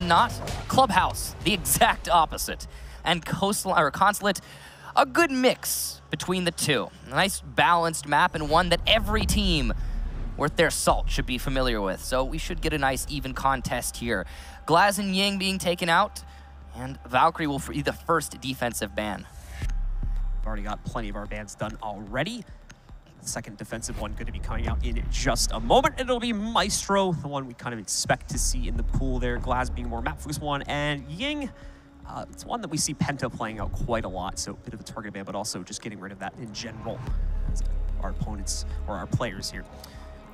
not. Clubhouse, the exact opposite. And Consulate, a good mix between the two. A nice balanced map and one that every team worth their salt should be familiar with. So we should get a nice even contest here. Glaz and Ying being taken out, and Valkyrie will be the first defensive ban. We've already got plenty of our bans done already. The second defensive one going to be coming out in just a moment. It'll be Maestro, the one we kind of expect to see in the pool there. Glaz being more map-focused one, and Ying, it's one that we see Penta playing out quite a lot, so a bit of a target ban, but also just getting rid of that in general. Our opponents, or our players here,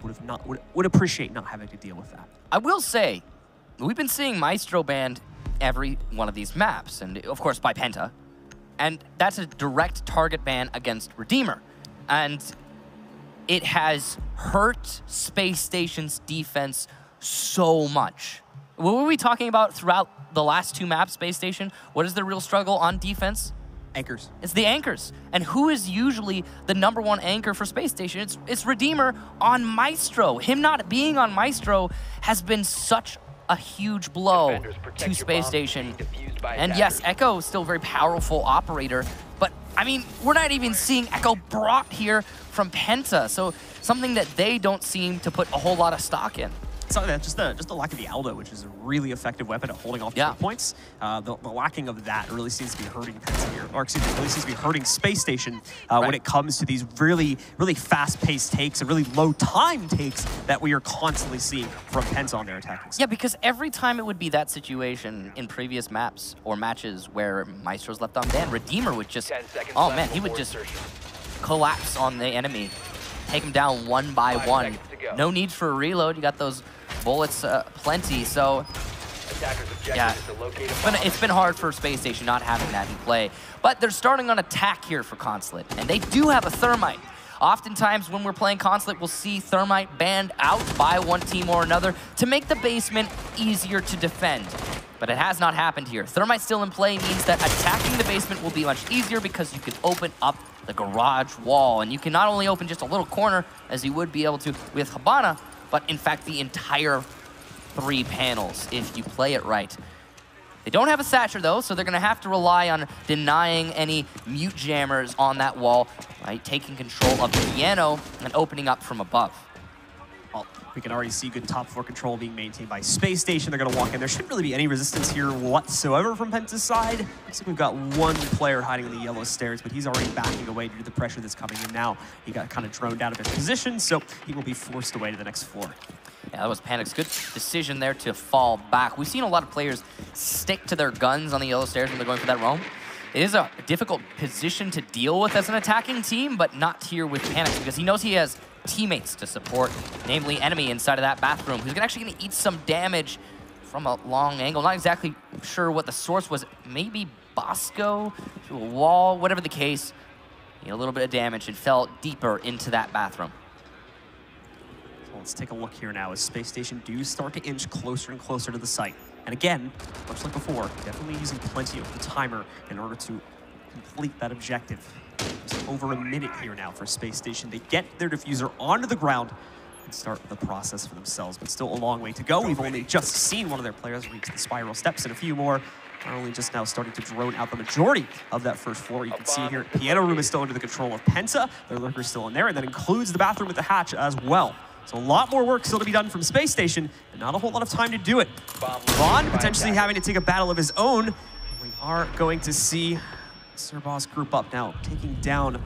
would appreciate not having to deal with that. I will say, we've been seeing Maestro banned every one of these maps, and of course by Penta, and that's a direct target ban against Redeemer. And it has hurt Space Station's defense so much. What were we talking about throughout the last two maps, Space Station? What is the real struggle on defense? Anchors. It's the anchors. And who is usually the #1 anchor for Space Station? It's Redeemer on Maestro. Him not being on Maestro has been such a huge blow to Space Station. And yes, Echo is still a very powerful operator, but I mean, we're not even seeing Echo brought here from Penta, so something that they don't seem to put a whole lot of stock in. So just the lack of the Aldo, which is a really effective weapon at holding off points. The lacking of that really seems to be hurting Penta here, or excuse me, really seems to be hurting Space Station when it comes to these really fast-paced takes and really low-time takes that we are constantly seeing from Penta on their attacking side. Yeah, because every time it would be that situation in previous maps or matches where Maestro's left on ban, Redeemer would just, oh man, he would just collapse on the enemy, take him down one by one. No need for a reload. You got those bullets plenty, so yeah, it's been hard for Space Station not having that in play. But they're starting on attack here for Consulate, and they do have a Thermite. Oftentimes when we're playing Consulate, we'll see Thermite banned out by one team or another to make the basement easier to defend. But it has not happened here. Thermite still in play means that attacking the basement will be much easier because you can open up the garage wall, and you can not only open just a little corner as you would be able to with Habana, but in fact the entire 3 panels if you play it right. They don't have a Satcher though, so they're gonna have to rely on denying any mute jammers on that wall, right? Taking control of the piano and opening up from above. Well, we can already see good top 4 control being maintained by Space Station. They're gonna walk in. There shouldn't really be any resistance here whatsoever from Penta's side. Looks like we've got one player hiding in the yellow stairs, but he's already backing away due to the pressure that's coming in now. He got kind of droned out of his position, so he will be forced away to the next floor. Yeah, that was Panic's good decision there to fall back. We've seen a lot of players stick to their guns on the yellow stairs when they're going for that roam. It is a difficult position to deal with as an attacking team, but not here with Panic, because he knows he has teammates to support, namely Enemy inside of that bathroom, who's actually going to eat some damage from a long angle. Not exactly sure what the source was. Maybe Bosco to a wall, whatever the case. He had a little bit of damage and fell deeper into that bathroom. So let's take a look here now as Space Station do start to inch closer and closer to the site. And again, much like before, definitely using plenty of the timer in order to complete that objective. It's over a minute here now for Space Station. They get their diffuser onto the ground and start the process for themselves, but still a long way to go. We've only just seen one of their players reach the spiral steps, and a few more are only just now starting to drone out the majority of that first floor. You can see here, Piano Room is still under the control of Penta. Their lurker's still in there, and that includes the bathroom with the hatch as well. So a lot more work still to be done from Space Station, and not a whole lot of time to do it. Vaughn potentially having to take a battle of his own. We are going to see Sir Boss group up now, taking down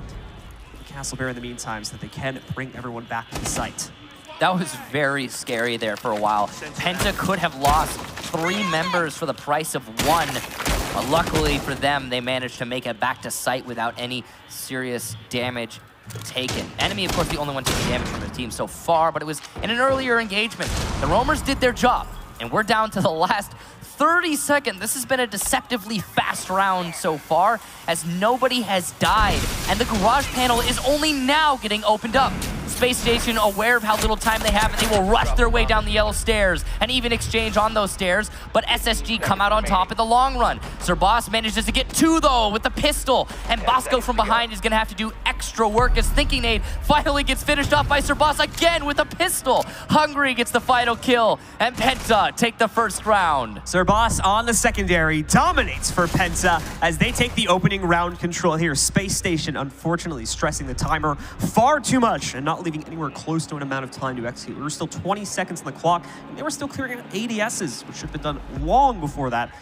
Castle Bear in the meantime so that they can bring everyone back to the site. That was very scary there for a while. Penta could have lost 3 members for the price of 1. But luckily for them, they managed to make it back to site without any serious damage taken. Enemy, of course, the only one taking damage from the team so far, but it was in an earlier engagement. The Roamers did their job, and we're down to the last 30 seconds. This has been a deceptively fast round so far, as nobody has died, and the garage panel is only now getting opened up. Space Station, aware of how little time they have, and they will rush their way down the yellow stairs and even exchange on those stairs, but SSG come out on top in the long run. Boss manages to get 2 though with the pistol, and Bosco from behind is gonna have to do extra work as Thinking Nade finally gets finished off by Boss again with a pistol. Hungry gets the final kill, and PENTA take the first round. Boss on the secondary dominates for PENTA as they take the opening round control here. Space Station unfortunately stressing the timer far too much and not leaving anywhere close to an amount of time to execute. We were still 20 seconds on the clock, and they were still clearing ADSs, which should have been done long before that.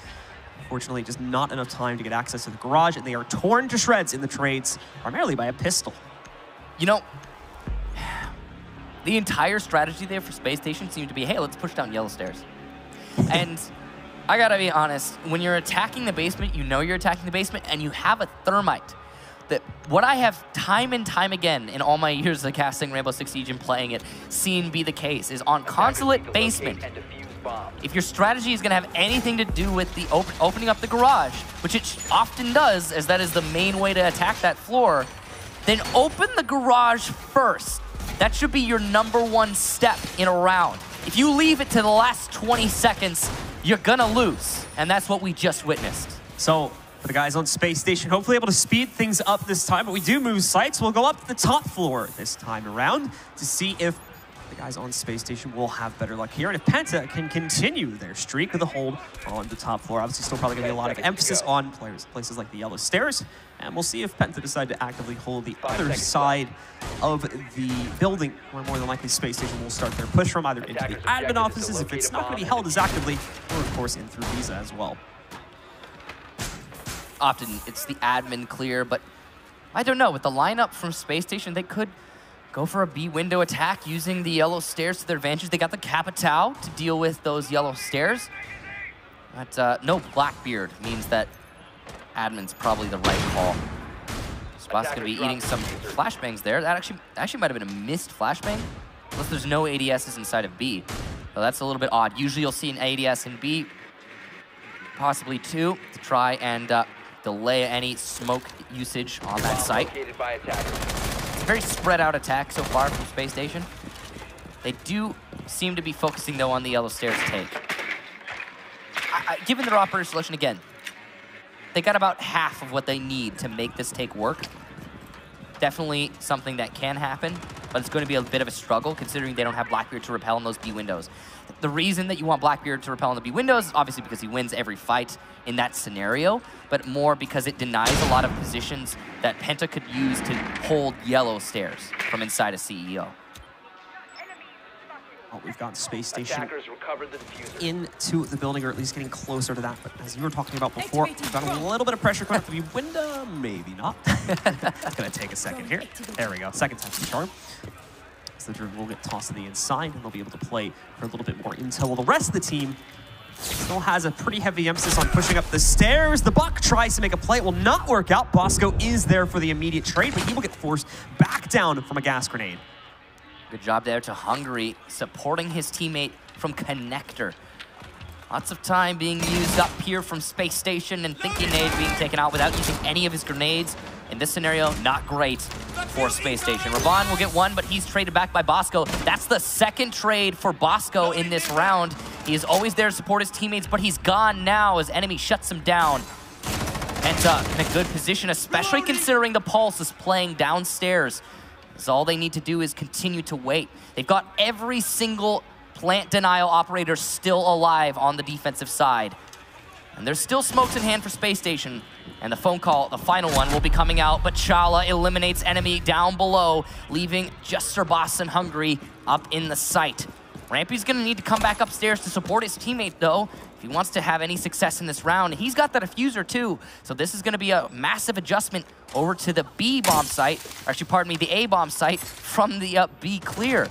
Unfortunately, just not enough time to get access to the garage, and they are torn to shreds in the trades, primarily by a pistol. You know, the entire strategy there for Space Station seemed to be, hey, let's push down yellow stairs. And I gotta be honest, when you're attacking the basement, you know you're attacking the basement, and you have a thermite. That what I have time and time again in all my years of casting Rainbow Six Siege and playing it seen be the case is on consulate basement. If your strategy is going to have anything to do with the opening up the garage, which it often does, as that is the main way to attack that floor, then open the garage first. That should be your #1 step in a round. If you leave it to the last 20 seconds, you're going to lose, and that's what we just witnessed. So, for the guys on Space Station, hopefully able to speed things up this time, but we do move sites. We'll go up to the top floor this time around to see if the guys on Space Station will have better luck here, and if PENTA can continue their streak with a hold on the top floor. Obviously, still probably going to be a lot of emphasis on places like the yellow stairs, and we'll see if PENTA decide to actively hold the other side of the building, where more than likely Space Station will start their push from, either into the admin offices if it's not going to be held as actively, or of course in through Visa as well. Often it's the admin clear, but I don't know. With the lineup from Space Station, they could go for a B window attack using the yellow stairs to their advantage. They got the Capitao to deal with those yellow stairs. But no Blackbeard means that admin's probably the right call. Spot's gonna be eating some flashbangs there. That actually might have been a missed flashbang, unless there's no ADSs inside of B. So that's a little bit odd. Usually you'll see an ADS in B, possibly 2, to try and delay any smoke usage on that site. It's a very spread out attack so far from Space Station. They do seem to be focusing though on the yellow stairs take. Given their operator selection again, they got about half of what they need to make this take work. Definitely something that can happen, but it's going to be a bit of a struggle considering they don't have Blackbeard to repel in those B windows. The reason that you want Blackbeard to repel in the B windows is obviously because he wins every fight in that scenario, but more because it denies a lot of positions that PENTA could use to hold yellow stairs from inside a CEO. Oh, we've got Space Station into the building, or at least getting closer to that. But as you were talking about before, we've got a little bit of pressure coming up the window. Maybe not. It's going to take a second here. There we go. Second time's the charm. So the dribble will get tossed to the inside, and they'll be able to play for a little bit more intel. Well, the rest of the team still has a pretty heavy emphasis on pushing up the stairs. The Buck tries to make a play. It will not work out. Bosco is there for the immediate trade, but he will get forced back down from a gas grenade. Good job there to Hungry, supporting his teammate from Connector. Lots of time being used up here from Space Station, and Thinking Nade being taken out without using any of his grenades. In this scenario, not great for Space Station. Ravon will get one, but he's traded back by Bosco. That's the second trade for Bosco in this round. He is always there to support his teammates, but he's gone now as enemy shuts him down. PENTA in a good position, especially considering the Pulse is playing downstairs. So all they need to do is continue to wait. They've got every single plant denial operator still alive on the defensive side. And there's still smokes in hand for Space Station. And the phone call, the final one, will be coming out, but Chala eliminates enemy down below, leaving just Boss and Hungry up in the site. Rampy's gonna need to come back upstairs to support his teammate though, if he wants to have any success in this round. He's got that diffuser too, so this is gonna be a massive adjustment over to the B bomb site, or actually, pardon me, the A bomb site from the B clear.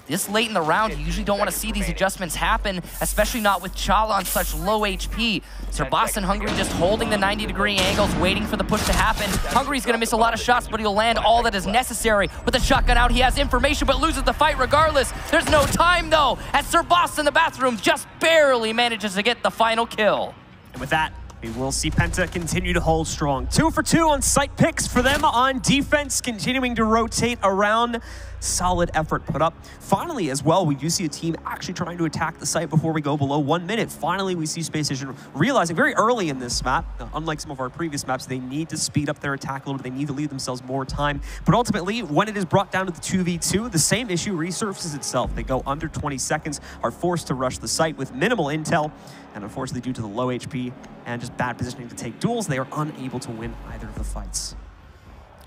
This late in the round, you usually don't want to see these adjustments happen, especially not with Chala on such low HP. Boss and Hungry just holding the 90-degree angles, waiting for the push to happen. Hungry's going to miss a lot of shots, but he'll land all that is necessary. With the shotgun out, he has information, but loses the fight regardless. There's no time, though, as Boss in the bathroom just barely manages to get the final kill. And with that, we will see PENTA continue to hold strong. 2 for 2 on site picks for them on defense, continuing to rotate around solid effort put up. Finally, as well, we do see a team actually trying to attack the site before we go below 1 minute. Finally, we see Spacestation realizing very early in this map, unlike some of our previous maps, they need to speed up their attack a little bit. They need to leave themselves more time. But ultimately, when it is brought down to the 2v2, the same issue resurfaces itself. They go under 20 seconds, are forced to rush the site with minimal intel, and unfortunately, due to the low HP and just bad positioning to take duels, they are unable to win either of the fights.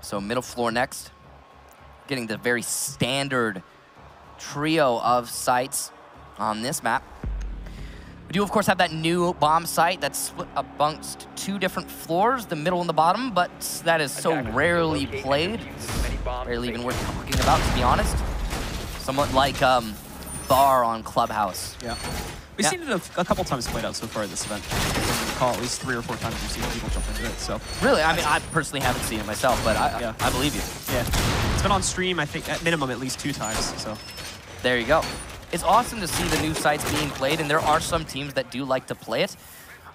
So middle floor next, getting the very standard trio of sites on this map. We do, of course, have that new bomb site that's split amongst 2 different floors, the middle and the bottom, but that is so rarely played. Rarely even worth talking about, to be honest. Somewhat like Bar on Clubhouse. Yeah. We've seen it a couple times played out so far this event. I recall at least 3 or 4 times we've seen people jump into it. So really, I mean, I personally haven't seen it myself, but I believe you. Yeah, it's been on stream, I think, at minimum at least 2 times. So there you go. It's awesome to see the new sites being played, and there are some teams that do like to play it,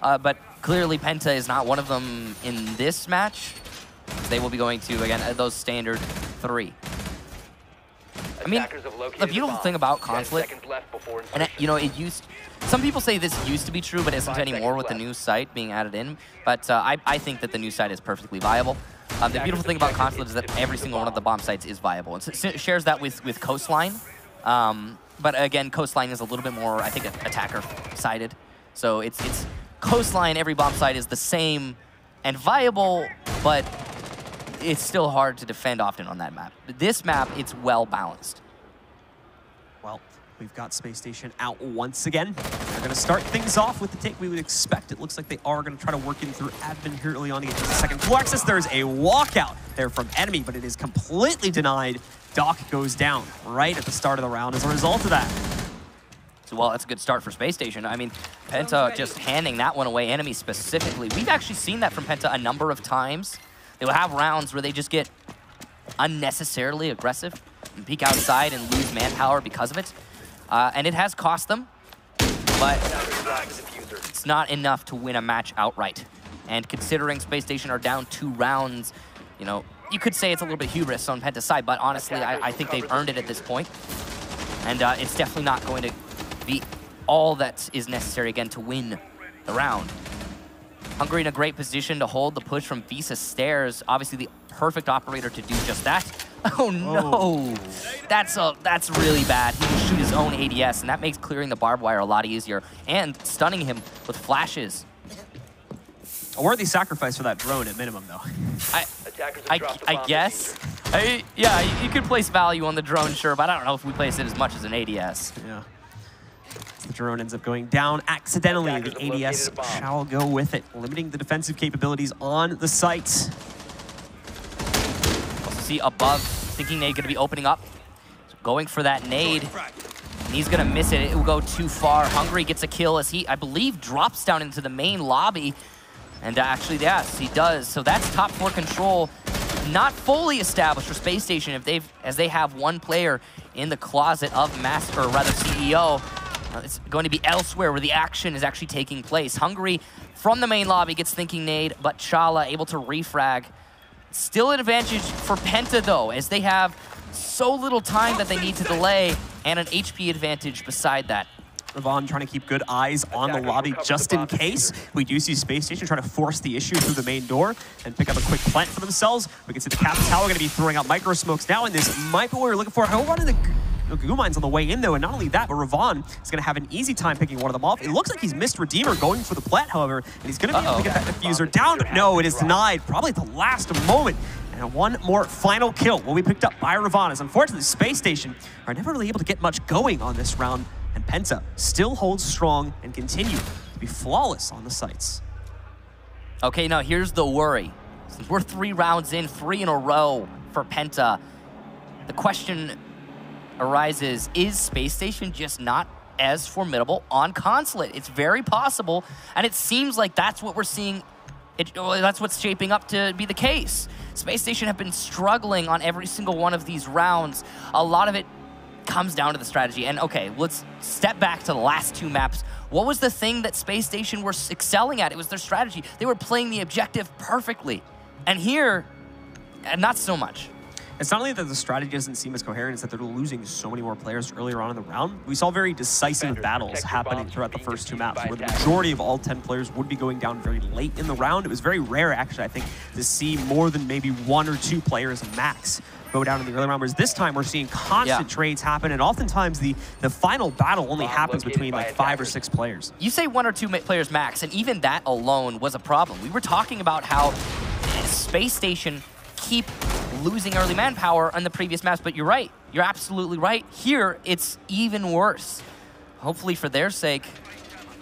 but clearly Penta is not one of them in this match. They will be going to, again, those standard 3. I mean, the beautiful thing about Consulate, and you know, some people say this used to be true, but isn't anymore with the new site being added in. But I think that the new site is perfectly viable. The beautiful thing about Consulate is that every single one of the bomb sites is viable. It shares that with Coastline. But again, Coastline is a little bit more, I think, attacker-sided. So it's Coastline, every bomb site is the same and viable, but it's still hard to defend often on that map. This map, it's well-balanced. Well, we've got Spacestation out once again. They're going to start things off with the take we would expect. It looks like they are going to try to work in through admin here early on to get to the second floor access. There's a walkout there from enemy, but it is completely denied. Doc goes down right at the start of the round as a result of that. So, well, that's a good start for Spacestation. I mean, Penta just handing that one away, enemy specifically. We've actually seen that from Penta a number of times. They will have rounds where they just get unnecessarily aggressive and peek outside and lose manpower because of it. And it has cost them, but it's not enough to win a match outright. And considering Spacestation are down 2 rounds, you know, you could say it's a little bit hubris on Penta's side, but honestly, I think they've earned it at this point. And it's definitely not going to be all that is necessary, again, to win the round. Hungary in a great position to hold the push from Visa Stairs. Obviously, the perfect operator to do just that. Oh, no. That's really bad. He can shoot his own ADS, and that makes clearing the barbed wire a lot easier and stunning him with flashes. A worthy sacrifice for that drone at minimum, though. I guess. Yeah, you could place value on the drone, sure, but I don't know if we place it as much as an ADS. Yeah. The drone ends up going down accidentally. The ADS shall go with it, limiting the defensive capabilities on the site. Also see above, thinking nade going to be opening up. So going for that nade. And he's going to miss it. It will go too far. Hungary gets a kill as he, I believe, drops down into the main lobby. And actually, yes, he does. So that's top 4 control. Not fully established for Spacestation as they have one player in the closet of Master, or rather CEO. It's going to be elsewhere where the action is actually taking place. Hungary from the main lobby gets thinking nade, but Chala able to refrag. Still an advantage for Penta though, as they have so little time that they need to delay, and an HP advantage beside that. Ravon trying to keep good eyes on the lobby just in case. We do see Spacestation trying to force the issue through the main door and pick up a quick plant for themselves. We can see the Cap Tower going to be throwing out micro smokes now, and this might be what we're looking for. However, the Goo Mines on the way in though, and not only that, but Ravon is going to have an easy time picking one of them off. It looks like he's missed Redeemer going for the plant, however, and he's going to be able to get that diffuser down. No, it is denied, probably at the last moment. And one more final kill will be picked up by Ravon, as unfortunately Spacestation are never really able to get much going on this round, and Penta still holds strong and continue to be flawless on the sites. Okay, now here's the worry. Since we're 3 rounds in, 3 in a row for Penta, the question arises, is Spacestation just not as formidable on Consulate? It's very possible, and it seems like that's what we're seeing. That's what's shaping up to be the case. Spacestation have been struggling on every single one of these rounds. A lot of it comes down to the strategy. And okay, let's step back to the last 2 maps. What was the thing that Spacestation were excelling at? It was their strategy. They were playing the objective perfectly. And here, not so much. It's not only that the strategy doesn't seem as coherent, it's that they're losing so many more players earlier on in the round. We saw very decisive battles happening throughout the first 2 maps, where the majority of all 10 players would be going down very late in the round. It was very rare, actually, I think, to see more than maybe 1 or 2 players max go down in the early round, whereas this time we're seeing constant trades happen, and oftentimes the final battle only happens between like 5 or 6 players. You say 1 or 2 players max, and even that alone was a problem. We were talking about how Space Station keep losing early manpower on the previous maps, but you're right. You're absolutely right. Here, it's even worse. Hopefully, for their sake,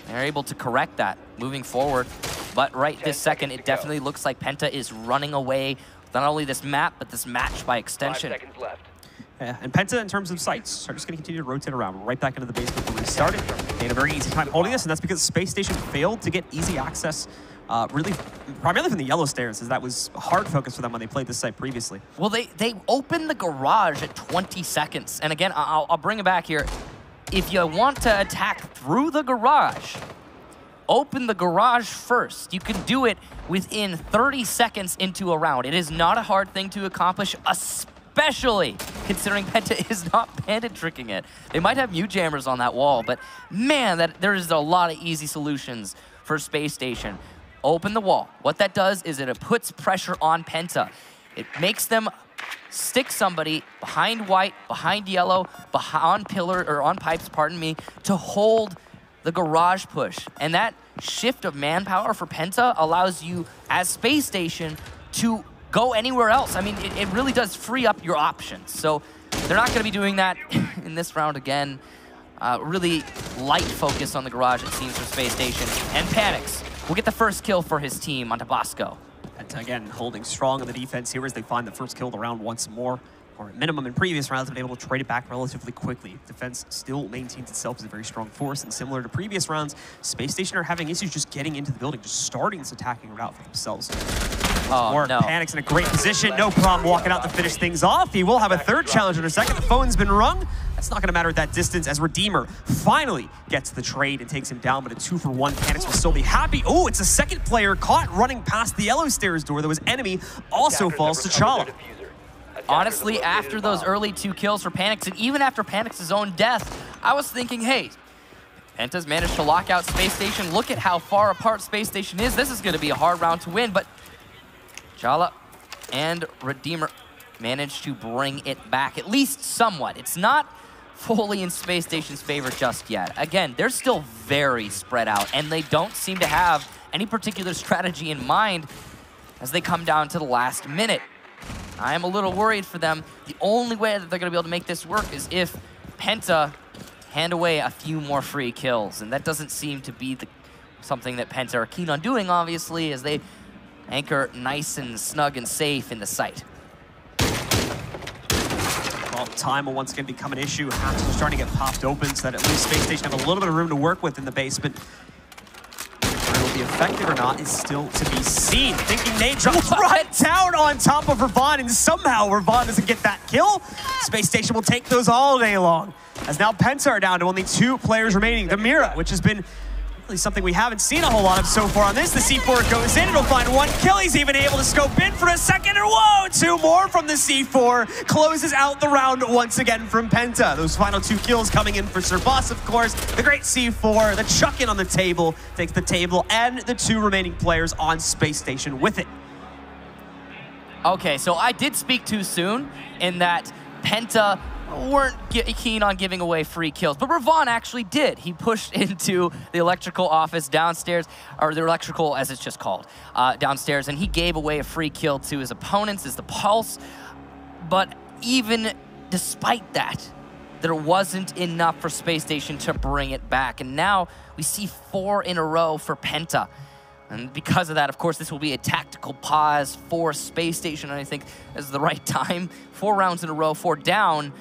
they're able to correct that moving forward. But right this second, it definitely looks like Penta is running away with not only this map, but this match by extension. 5 seconds left. Yeah, and Penta, in terms of sites, are just going to continue to rotate around right back into the basement where we started. They had a very easy time holding this, and that's because Space Station failed to get easy access, really, primarily from the yellow stairs, as that was a hard focus for them when they played this site previously. Well, they opened the garage at 20 seconds. And again, I'll bring it back here. If you want to attack through the garage, open the garage first. You can do it within 30 seconds into a round. It is not a hard thing to accomplish, especially considering Penta is not bandit tricking it. They might have mute jammers on that wall, but man, there is a lot of easy solutions for Space Station. Open the wall. What that does is it puts pressure on Penta. It makes them stick somebody behind white, behind yellow, on pillar, or on pipes, pardon me, to hold the garage push. And that shift of manpower for Penta allows you, as Space Station, to go anywhere else. I mean, it really does free up your options. So they're not going to be doing that in this round again. Really light focus on the garage, it seems, for Space Station. And Panics will get the first kill for his team on Tabasco. And again, holding strong on the defense here as they find the first kill of the round once more. Or at minimum in previous rounds, have been able to trade it back relatively quickly. Defense still maintains itself as a very strong force, and similar to previous rounds, Space Station are having issues just getting into the building, just starting this attacking route for themselves. Oh, no. Panics in a great position, no problem walking out to finish things off. He will have a third challenge in a second. The phone's been rung. That's not going to matter at that distance as Redeemer finally gets the trade and takes him down, but a 2-for-1. Panics will still be happy. Oh, it's a second player caught running past the yellow stairs door. There was enemy, also falls to Chala. Honestly, after those early 2 kills for Panics, and even after Panics' own death, I was thinking, hey, Penta's managed to lock out Space Station. Look at how far apart Space Station is. This is going to be a hard round to win, but Chala and Redeemer managed to bring it back, at least somewhat. It's not fully in Space Station's favor just yet. Again, they're still very spread out, and they don't seem to have any particular strategy in mind as they come down to the last minute. I am a little worried for them. The only way that they're going to be able to make this work is if Penta hand away a few more free kills, and that doesn't seem to be something that Penta are keen on doing, obviously, as they anchor nice and snug and safe in the site. Well, time will once again become an issue. Hatches are starting to get popped open so that at least Space Station have a little bit of room to work with in the basement. Whether it'll be effective or not is still to be seen. Thinking Nate drops right down on top of Ravon, and somehow Ravon doesn't get that kill. Space Station will take those all day long. As now Penta are down to only 2 players remaining. The Mira, which has been really something we haven't seen a whole lot of so far on this. The C4 goes in, it'll find 1 kill. He's even able to scope in for a second, and whoa, 2 more from the C4. Closes out the round once again from Penta. Those final 2 kills coming in for Sir Boss, of course. The great C4, the chuck in on the table, takes the table and the 2 remaining players on Space Station with it. Okay, so I did speak too soon in that Penta weren't keen on giving away free kills, but Ravon actually did. He pushed into the electrical office downstairs, or the electrical as it's just called, downstairs, and he gave away a free kill to his opponents as the Pulse. But even despite that, there wasn't enough for Space Station to bring it back, and now we see 4 in a row for Penta. And because of that, of course, this will be a tactical pause for Space Station, and I think this is the right time. 4 rounds in a row, 4 down.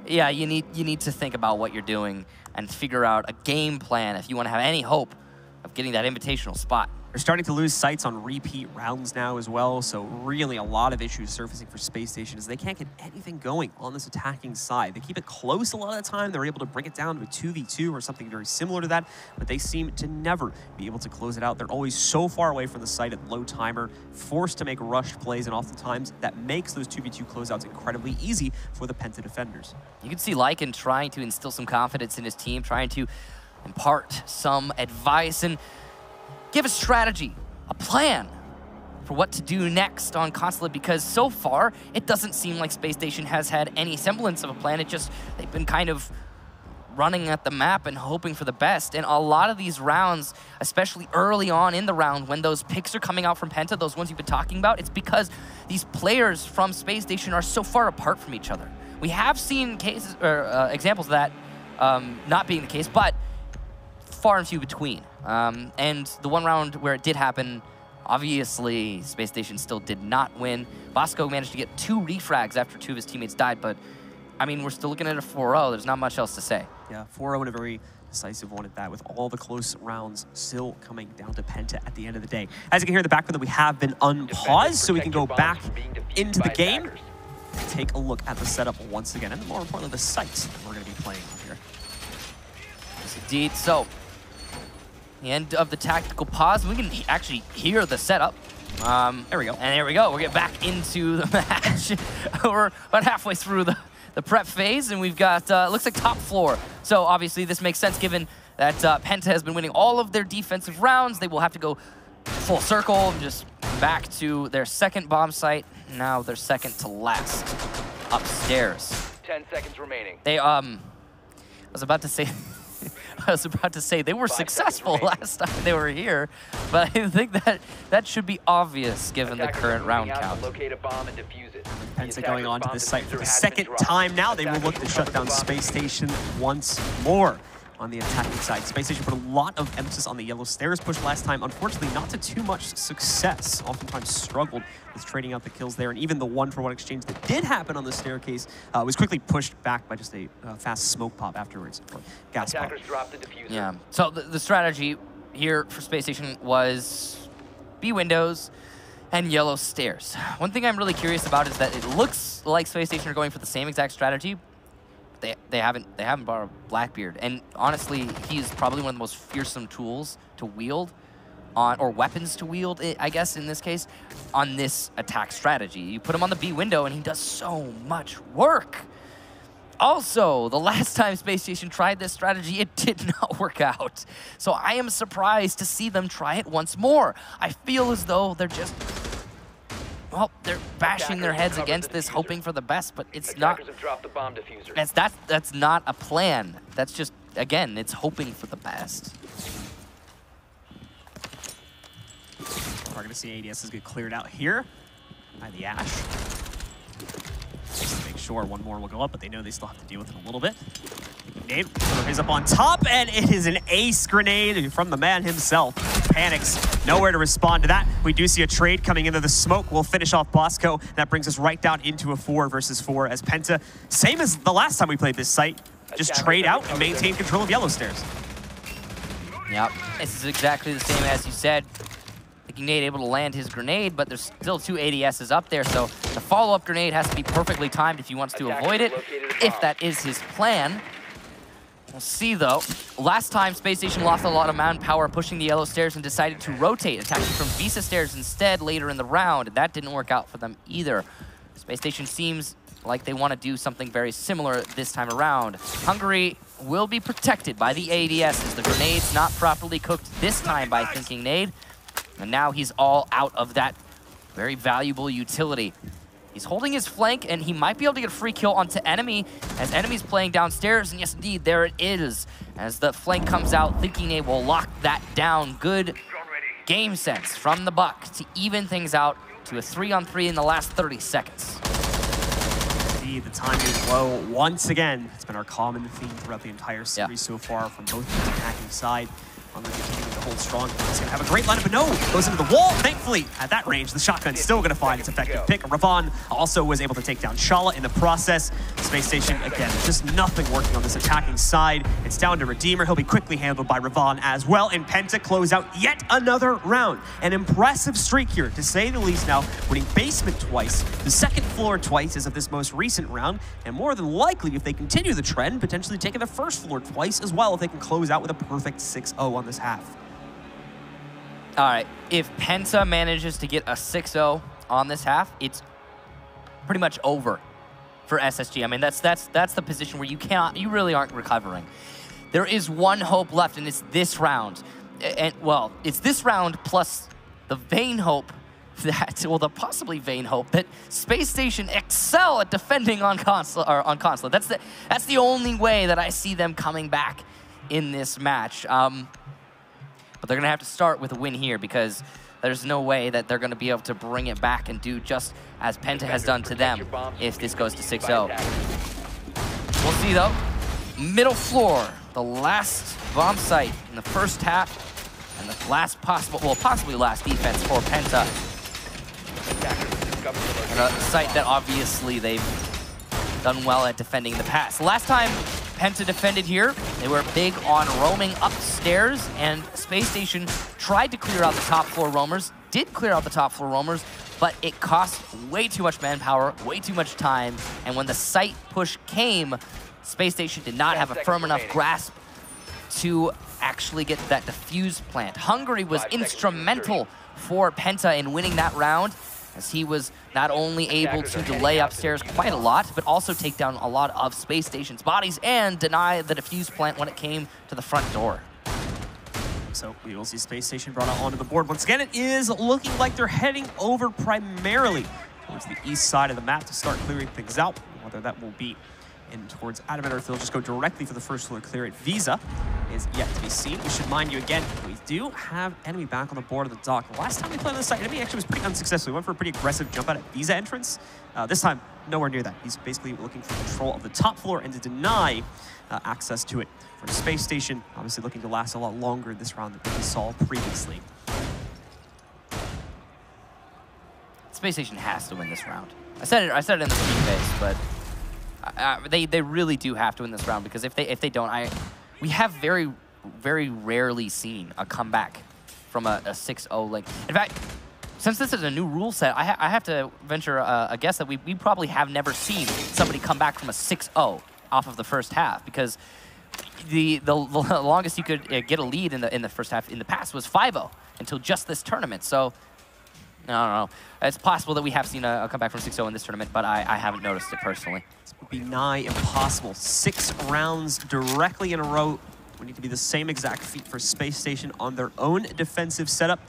Yeah, you need to think about what you're doing and figure out a game plan if you want to have any hope of getting that invitational spot. They're starting to lose sights on repeat rounds now as well, so really a lot of issues surfacing for Spacestation as they can't get anything going on this attacking side. They keep it close a lot of the time. They're able to bring it down to a 2v2 or something very similar to that, but they seem to never be able to close it out. They're always so far away from the site at low timer, forced to make rushed plays, and oftentimes that makes those 2v2 closeouts incredibly easy for the Penta defenders. You can see Lycan trying to instill some confidence in his team, trying to impart some advice and give a strategy, a plan for what to do next on Consulate, because so far it doesn't seem like Spacestation has had any semblance of a plan. They've been kind of running at the map and hoping for the best. And a lot of these rounds, especially early on in the round, when those picks are coming out from Penta, those ones you've been talking about, it's because these players from Spacestation are so far apart from each other. We have seen cases or examples of that not being the case, but far and few between. And the one round where it did happen, obviously Spacestation still did not win. Bosco managed to get 2 refrags after 2 of his teammates died, but I mean, we're still looking at a 4-0. There's not much else to say. Yeah, 4-0 and a very decisive one at that, with all the close rounds still coming down to Penta at the end of the day. As you can hear in the background, we have been unpaused, so we can go back into the game and take a look at the setup once again, and more importantly, the sites that we're going to be playing on here. Yes, indeed. So, the end of the tactical pause. We can actually hear the setup. There we go. And there we go. We'll get back into the match. We're about halfway through the prep phase, and we've got, looks like top floor. So obviously this makes sense given that Penta has been winning all of their defensive rounds. They will have to go full circle, just back to their second bomb site. Now their second to last, upstairs. 10 seconds remaining. They, I was about to say they were successful last time they were here, but I think that should be obvious given the current round count. Locate a bomb and defuse it. Penta going on to this site for the second time now. They will look to shut down Spacestation once more on the attacking side. Spacestation put a lot of emphasis on the yellow stairs push last time. Unfortunately, not to too much success. Oftentimes struggled with trading out the kills there. And even the 1-for-1 exchange that did happen on the staircase was quickly pushed back by just a fast smoke pop afterwards. Or gas pop. Yeah. So the strategy here for Spacestation was B windows and yellow stairs. One thing I'm really curious about is that it looks like Spacestation are going for the same exact strategy. They haven't brought Blackbeard, and honestly, he's probably one of the most fearsome tools to wield on, or weapons to wield, I guess in this case, on this attack strategy. You put him on the B window, and he does so much work. Also, the last time Spacestation tried this strategy, it did not work out. So I am surprised to see them try it once more. I feel as though they're just, well, they're bashing their heads against this, hoping for the best, but it's not. That's not a plan. That's just, again, it's hoping for the best. We're going to see ADSs get cleared out here by the Ash. Just to make sure one more will go up, but they know they still have to deal with it a little bit. Grenade is up on top, and it is an ace grenade from the man himself. Panics, nowhere to respond to that. We do see a trade coming into the smoke. We'll finish off Bosco. That brings us right down into a 4 versus 4 as Penta, same as the last time we played this site, just trade out and maintain control of yellow stairs. Yep, this is exactly the same as you said. Nate able to land his grenade, but there's still 2 ADSs up there, so the follow-up grenade has to be perfectly timed if he wants to avoid it, if that is his plan. We'll see, though. Last time, Spacestation lost a lot of manpower pushing the yellow stairs and decided to rotate, attacking from Visa stairs instead later in the round. That didn't work out for them either. Spacestation seems like they want to do something very similar this time around. Hungary will be protected by the ADSs. The grenade's not properly cooked this time by Thinking Nade. And now he's all out of that very valuable utility. He's holding his flank, and he might be able to get a free kill onto enemy as enemy's playing downstairs. And yes, indeed, there it is. As the flank comes out, Thinking they will lock that down. Good game sense from the Buck to even things out to a 3-on-3 in the last 30 seconds. Indeed, the time is low once again. It's been our common theme throughout the entire series so far from both the attacking side. On the continuing to hold strong. He's going to have a great lineup, but no, goes into the wall. Thankfully, at that range, the shotgun's still going to find its effective pick. Ravon also was able to take down Shala in the process. Space Station, again, just nothing working on this attacking side. It's down to Redeemer. He'll be quickly handled by Ravon as well, and Penta close out yet another round. An impressive streak here, to say the least now, winning basement twice, the second floor twice as of this most recent round, and more than likely, if they continue the trend, potentially taking the first floor twice as well if they can close out with a perfect 6-0 on this half. All right, if Penta manages to get a 6-0 on this half, it's pretty much over for SSG. I mean, that's the position where you really aren't recovering. There is one hope left, and it's this round. And well, it's this round plus the vain hope that, well, the possibly vain hope that Space Station excel at defending on console. That's the only way that I see them coming back in this match. But they're gonna have to start with a win here, because there's no way that they're gonna be able to bring it back and do just as Penta has done to them if this goes to 6-0. We'll see though. Middle floor, the last bomb site in the first half, and the last possible, well, possibly last defense for Penta. And a site that obviously they've done well at defending in the past. Last time Penta defended here, they were big on roaming upstairs, and Space Station tried to clear out the top floor roamers, did clear out the top floor roamers, but it cost way too much manpower, way too much time, and when the site push came, Space Station did not have a firm enough grasp to actually get that defuse plant. Hungary was instrumental for Penta in winning that round, as he was not only able to delay upstairs quite a lot, but also take down a lot of Space Station's bodies and deny the defuse plant when it came to the front door. So we will see Space Station brought out onto the board. Once again, it is looking like they're heading over primarily towards the east side of the map to start clearing things out. Whether that will be in towards Adamant or if they'll just go directly for the first floor clear at Visa is yet to be seen. We should mind you again, we do have enemy back on the board of the dock. The last time we played on this site, enemy actually was pretty unsuccessful. We went for a pretty aggressive jump out at Visa entrance. This time, nowhere near that. He's basically looking for control of the top floor and to deny access to it for Space Station. Obviously looking to last a lot longer this round than we saw previously. Space Station has to win this round. I said it in the pre-base, but they really do have to win this round, because if they don't, we have very rarely seen a comeback from a 6-0. Like, in fact, since this is a new rule set, I have to venture a guess that we probably have never seen somebody come back from a 6-0 off of the first half, because the longest you could get a lead in the first half in the past was 5-0 until just this tournament. So I don't know. It's possible that we have seen a comeback from 6-0 in this tournament, but I haven't noticed it personally. This would be nigh impossible. 6 rounds directly in a row. We need to be the same exact feat for Space Station on their own defensive setup.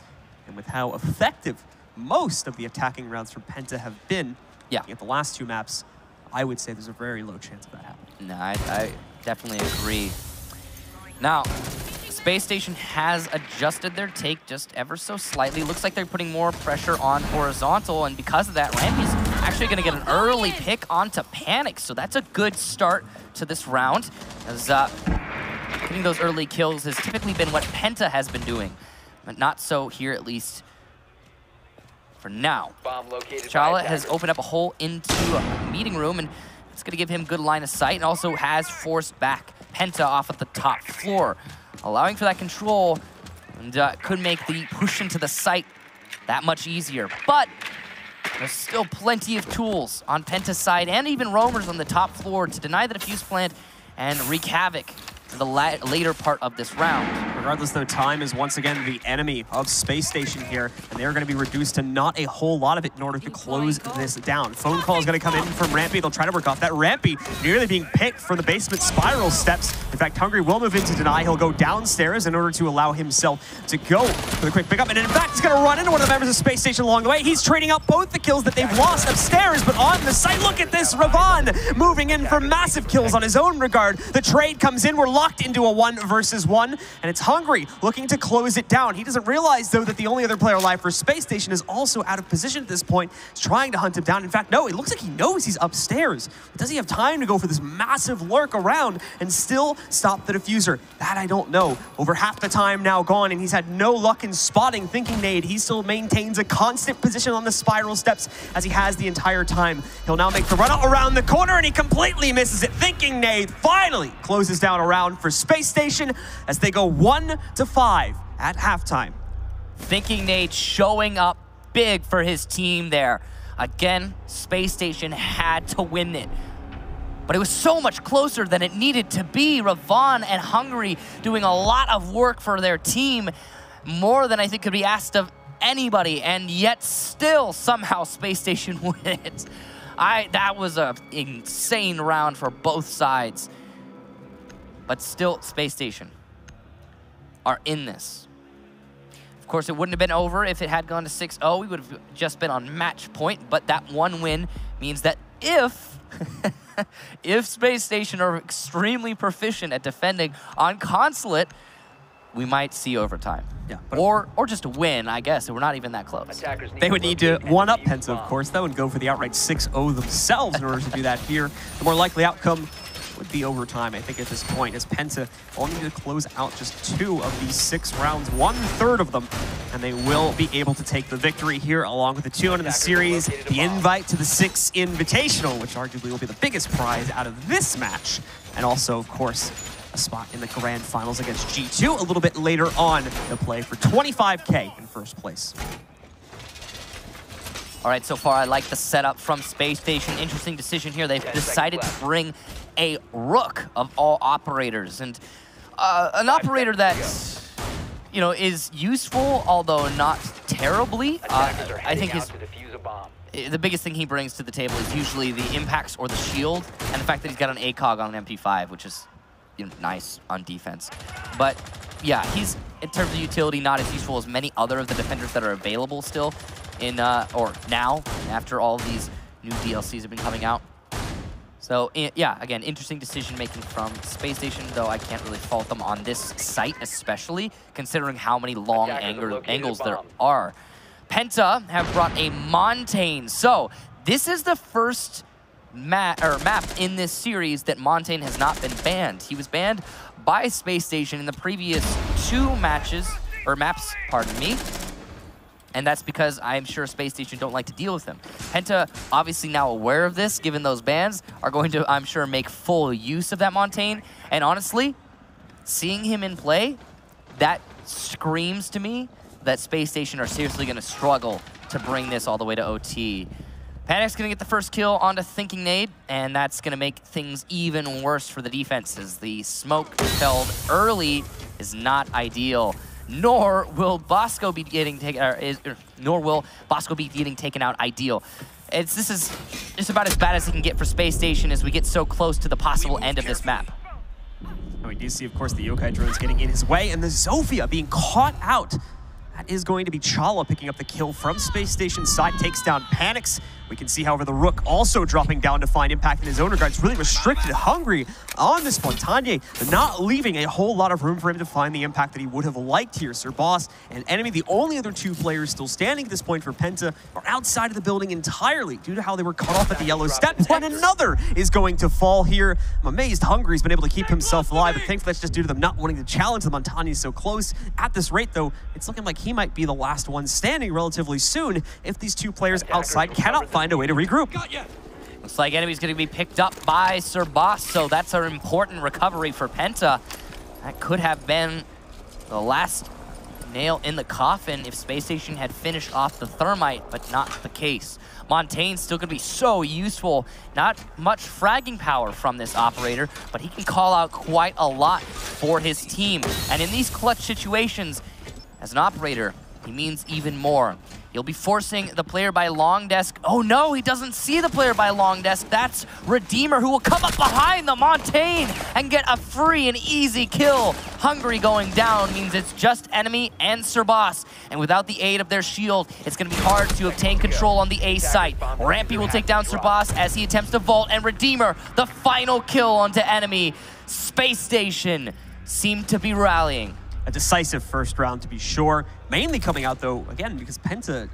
And with how effective most of the attacking rounds from Penta have been, at the last 2 maps, I would say there's a very low chance of that happening. No, I definitely agree. Now, Space Station has adjusted their take just ever so slightly. Looks like they're putting more pressure on horizontal, and because of that, Rampy's actually going to get an early pick onto Panic, so that's a good start to this round, as getting those early kills has typically been what Penta has been doing, but not so here, at least for now. Shala has opened up a hole into a meeting room, and it's going to give him good line of sight, and also has forced back Penta off at the top floor, allowing for that control, and could make the push into the site that much easier. But there's still plenty of tools on Penta's side, and even roamers on the top floor to deny the defuse plant and wreak havoc in the later part of this round. Regardless, though, time is once again the enemy of Space Station here, and they're going to be reduced to not a whole lot of it in order to close this down. Phone call is going to come in from Rampy. They'll try to work off that. Rampy nearly being picked from the basement spiral steps. In fact, Hungry will move into deny. He'll go downstairs in order to allow himself to go for the quick pickup, and in fact, he's going to run into one of the members of Space Station along the way. He's trading out both the kills that they've lost upstairs, but on the site, look at this. Ravon moving in for massive kills on his own regard. The trade comes in. We're locked into a 1 versus 1, and it's Hungry Hungry looking to close it down. He doesn't realize, though, that the only other player alive for Space Station is also out of position at this point. He's trying to hunt him down. In fact, no, it looks like he knows he's upstairs. Does he have time to go for this massive lurk around and still stop the diffuser? That I don't know. Over half the time now gone, and he's had no luck in spotting Thinking Nade. He still maintains a constant position on the spiral steps as he has the entire time. He'll now make the run around the corner, and he completely misses it. Thinking Nade finally closes down a round for Space Station as they go 1-5 at halftime. Thinking Nade showing up big for his team there. Again, Space Station had to win it. But it was so much closer than it needed to be. Ravon and Hungry doing a lot of work for their team, more than I think could be asked of anybody, and yet still somehow Space Station wins. That was an insane round for both sides. But still, Space Station are in this. Of course, it wouldn't have been over if it had gone to 6-0. We would have just been on match point, but that one win means that if Space Station are extremely proficient at defending on Consulate, we might see overtime. Yeah, or just a win, I guess. We're not even that close. They would need to one-up PENTA, of course, though, and go for the outright 6-0 themselves in order to do that here. The more likely outcome would be overtime, I think, at this point, as PENTA only need to close out just 2 of these 6 rounds, 1/3 of them, and they will be able to take the victory here, along with the 2-1 in the series, the invite to the 6 Invitational, which arguably will be the biggest prize out of this match, and also, of course, a spot in the grand finals against G2 a little bit later on to play for 25K in first place. All right, so far I like the setup from Space Station. Interesting decision here. They've decided to bring a Rook of all operators, and an operator that, you know, is useful, although not terribly. I think the biggest thing he brings to the table is usually the impacts or the shield, and the fact that he's got an ACOG on an MP5, which is, you know, nice on defense. But yeah, he's, in terms of utility, not as useful as many other of the defenders that are available still in, or now, after all of these new DLCs have been coming out. So yeah, again, interesting decision-making from Space Station, though I can't really fault them on this site, especially considering how many long angles there are. PENTA have brought a Montaigne. So this is the first map in this series that Montaigne has not been banned. He was banned by Space Station in the previous 2 matches, or maps, pardon me. And that's because I'm sure Space Station don't like to deal with him. PENTA, obviously now aware of this, given those bans, are going to, I'm sure, make full use of that Montaigne. And honestly, seeing him in play, that screams to me that Space Station are seriously going to struggle to bring this all the way to OT. Panic's going to get the first kill onto Thinking Nade, and that's going to make things even worse for the defenses. The smoke felled early is not ideal. Nor will Bosco be getting taken, out ideal. This is just about as bad as he can get for Space Station as we get so close to the possible end of this map. And we do see, of course, the Yokai drones getting in his way, and the Zofia being caught out. That is going to be Chala picking up the kill from Space Station's side, takes down Panics. We can see, however, the Rook also dropping down to find impact in his own regards. Really restricted Hungry on this one. Tanya not leaving a whole lot of room for him to find the impact that he would have liked here. Sir Boss and Enemy, the only other 2 players still standing at this point for PENTA, are outside of the building entirely due to how they were cut off at the yellow step. And another is going to fall here. I'm amazed Hungry's been able to keep himself alive, but thankfully that's just due to them not wanting to challenge the Montañas so close. At this rate, though, it's looking like he might be the last one standing relatively soon if these 2 players outside cannot find a way to regroup. Looks like Enemy's going to be picked up by Sir Boss, so that's an important recovery for PENTA. That could have been the last nail in the coffin if Space Station had finished off the Thermite, but not the case. Montaigne's still going to be so useful. Not much fragging power from this operator, but he can call out quite a lot for his team. And in these clutch situations, as an operator, he means even more. He'll be forcing the player by long desk. Oh no, he doesn't see the player by long desk. That's Redeemer, who will come up behind the Montaigne and get a free and easy kill. Hungry going down means it's just Enemy and Sir Boss. And without the aid of their shield, it's going to be hard to obtain control on the A site. Rampy will take down Sir Boss as he attempts to vault, and Redeemer, the final kill onto Enemy. Space Station seem to be rallying. a decisive first round to be sure. Mainly coming out though, again, because Penta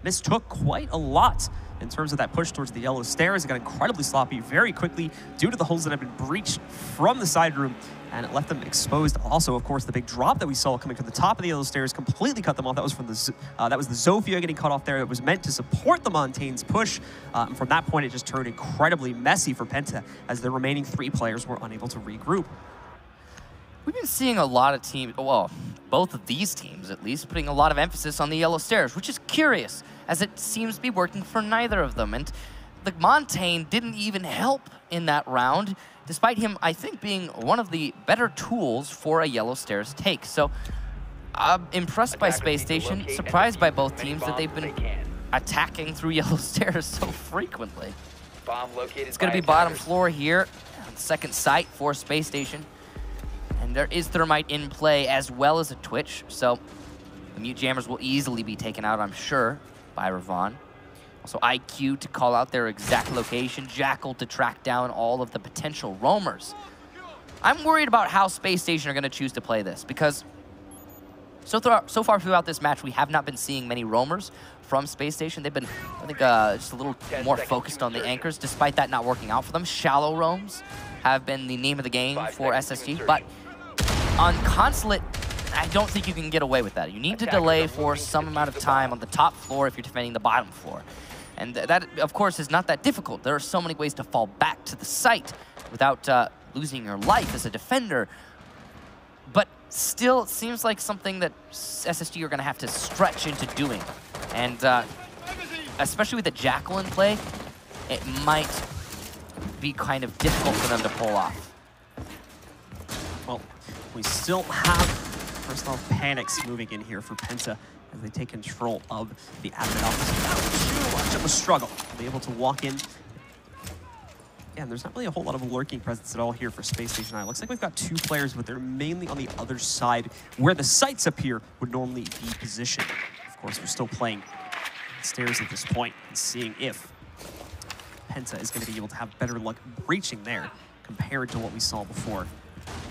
mistook quite a lot in terms of that push towards the yellow stairs. It got incredibly sloppy very quickly due to the holes that have been breached from the side room, and it left them exposed. Also, of course, the big drop that we saw coming from the top of the yellow stairs completely cut them off. That was from the that was the Zofia getting cut off there. It was meant to support the Montaigne's push. From that point, it just turned incredibly messy for Penta as the remaining 3 players were unable to regroup. We've been seeing a lot of teams, well, both of these teams at least, putting a lot of emphasis on the yellow stairs, which is curious, as it seems to be working for neither of them. And the Montaigne didn't even help in that round, despite him, I think, being one of the better tools for a yellow stairs take. So I'm impressed by Space Station, surprised by both teams that they've been attacking through yellow stairs so frequently. It's going to be bottom floor here, second site for Space Station. And there is Thermite in play as well as a Twitch, so the Mute Jammers will easily be taken out, I'm sure, by Ravon. Also IQ to call out their exact location, Jackal to track down all of the potential roamers. I'm worried about how Space Station are going to choose to play this, because so far throughout this match, we have not been seeing many roamers from Space Station. They've been, I think, just a little more focused on the anchors, despite that not working out for them. Shallow roams have been the name of the game for SSG, but on Consulate, I don't think you can get away with that. You need to delay for some amount of time on the top floor if you're defending the bottom floor. And that, of course, is not that difficult. There are so many ways to fall back to the site without losing your life as a defender. But still, it seems like something that SSG are going to have to stretch into doing. And especially with the Jackal in play, it might be kind of difficult for them to pull off. Well, we still have personal panics moving in here for Penta as they take control of the admin office without too much of a struggle. They'll be able to walk in. Yeah, and there's not really a whole lot of lurking presence at all here for Space Station 9. Looks like we've got 2 players, but they're mainly on the other side where the sites up here would normally be positioned. Of course, we're still playing stairs at this point and seeing if Penta is going to be able to have better luck breaching there compared to what we saw before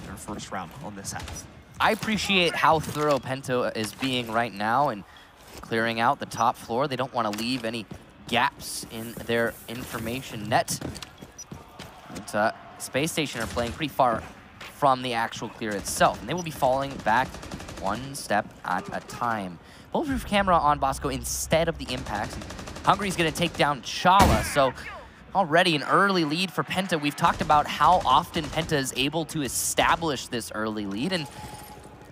in our first round on this half. I appreciate how thorough Penta is being right now and clearing out the top floor. They don't want to leave any gaps in their information net. But Space Station are playing pretty far from the actual clear itself, and they will be falling back one step at a time. Bulletproof camera on Bosco instead of the impacts. Hungry's going to take down Chala, so already an early lead for Penta. We've talked about how often Penta is able to establish this early lead, and it